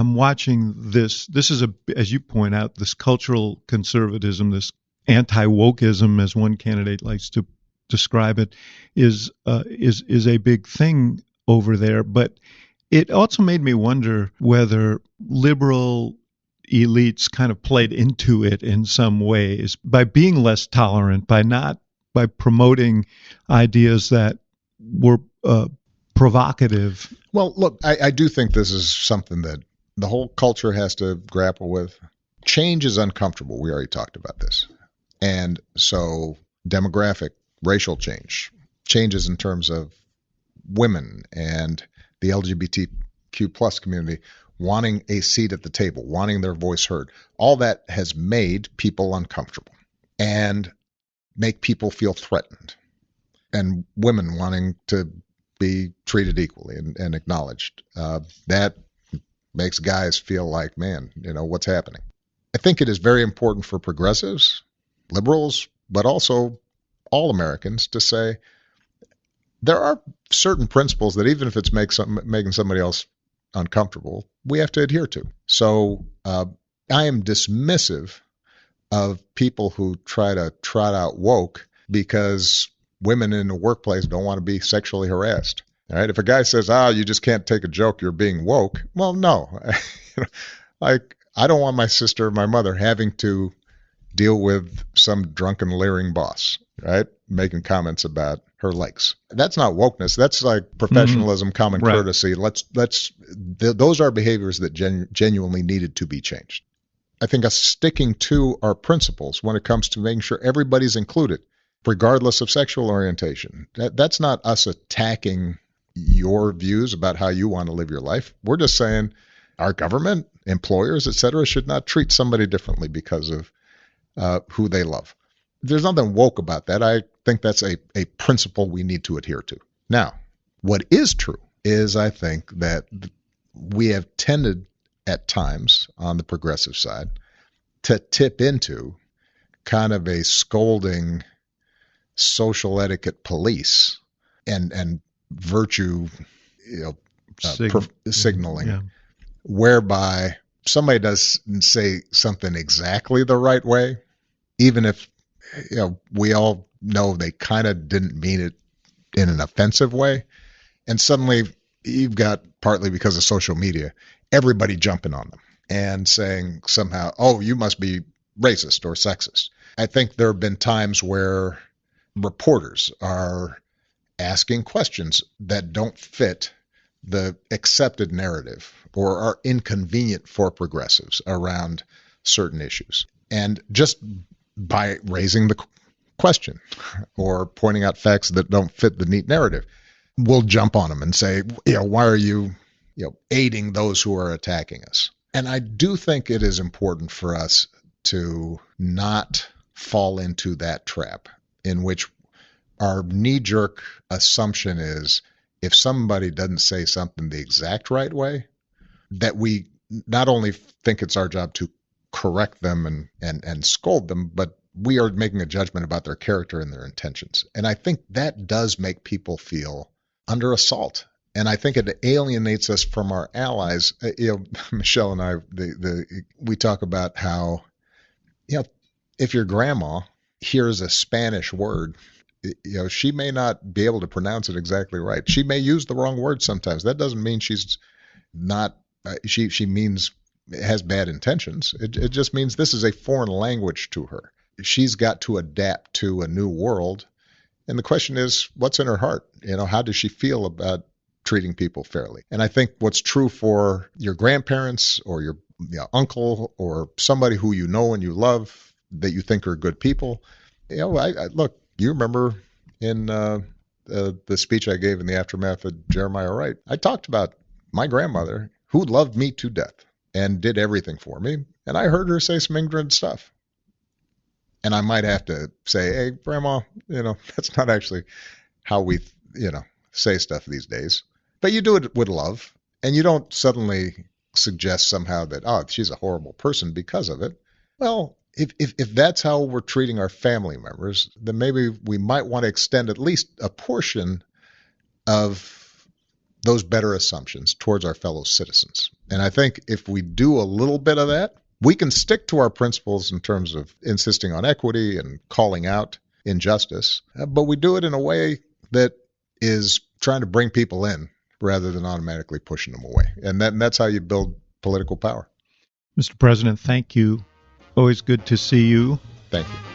I'm watching this. This is, as you point out, this cultural conservatism, this anti-wokeism, as one candidate likes to describe it, is a big thing over there. But it also made me wonder whether liberal elites kind of played into it in some ways by being less tolerant, by promoting ideas that were provocative. Well, look, I do think this is something that the whole culture has to grapple with. Change is uncomfortable. We already talked about this. And so demographic, racial change, changes in terms of women and the LGBTQ plus community wanting a seat at the table, wanting their voice heard. All that has made people uncomfortable and make people feel threatened. And women wanting to be treated equally and acknowledged. That makes guys feel like, man, what's happening? I think it is very important for progressives, liberals, but also all Americans to say there are certain principles that even if it's making somebody else uncomfortable, we have to adhere to. So I am dismissive of people who try to trot out woke because women in the workplace don't want to be sexually harassed. All right. If a guy says, you just can't take a joke, you're being woke. Well, no. Like, I don't want my sister or my mother having to deal with some drunken, leering boss, right? Making comments about her legs. That's not wokeness. That's like professionalism, common courtesy. Those are behaviors that genuinely needed to be changed. I think us sticking to our principles when it comes to making sure everybody's included, regardless of sexual orientation. That's not us attacking your views about how you want to live your life. We're just saying our government, employers, et cetera, should not treat somebody differently because of who they love. There's nothing woke about that. I think that's a principle we need to adhere to. Now, what is true is I think that we have tended at times on the progressive side to tip into kind of a scolding social etiquette police and virtue signaling, whereby somebody doesn't say something exactly the right way, even if we all know they kind of didn't mean it in an offensive way, and suddenly you've got, partly because of social media, everybody jumping on them and saying somehow, you must be racist or sexist. I think there have been times where reporters are asking questions that don't fit the accepted narrative or are inconvenient for progressives around certain issues. And just by raising the question or pointing out facts that don't fit the neat narrative, we'll jump on them and say, why are you, aiding those who are attacking us? And I do think it is important for us to not fall into that trap in which our knee-jerk assumption is if somebody doesn't say something the exact right way, that we not only think it's our job to correct them and scold them, but we are making a judgment about their character and their intentions. And I think that does make people feel under assault. And I think it alienates us from our allies. Michelle and I, we talk about how, if your grandma hears a Spanish word, she may not be able to pronounce it exactly right. She may use the wrong word sometimes. That doesn't mean she's not, she means has bad intentions. It just means this is a foreign language to her. She's got to adapt to a new world. And the question is, what's in her heart? How does she feel about treating people fairly? And I think what's true for your grandparents or your uncle or somebody who you know and you love that you think are good people, look, you remember in the speech I gave in the aftermath of Jeremiah Wright, I talked about my grandmother who loved me to death and did everything for me. And I heard her say some ignorant stuff. And I might have to say, hey, Grandma, that's not actually how we, say stuff these days. But you do it with love. And you don't suddenly suggest somehow that, she's a horrible person because of it. Well, if that's how we're treating our family members, then maybe we might want to extend at least a portion of those better assumptions towards our fellow citizens. And I think if we do a little bit of that, we can stick to our principles in terms of insisting on equity and calling out injustice, but we do it in a way that is trying to bring people in rather than automatically pushing them away. And that's how you build political power. Mr. President, thank you. Always good to see you. Thank you.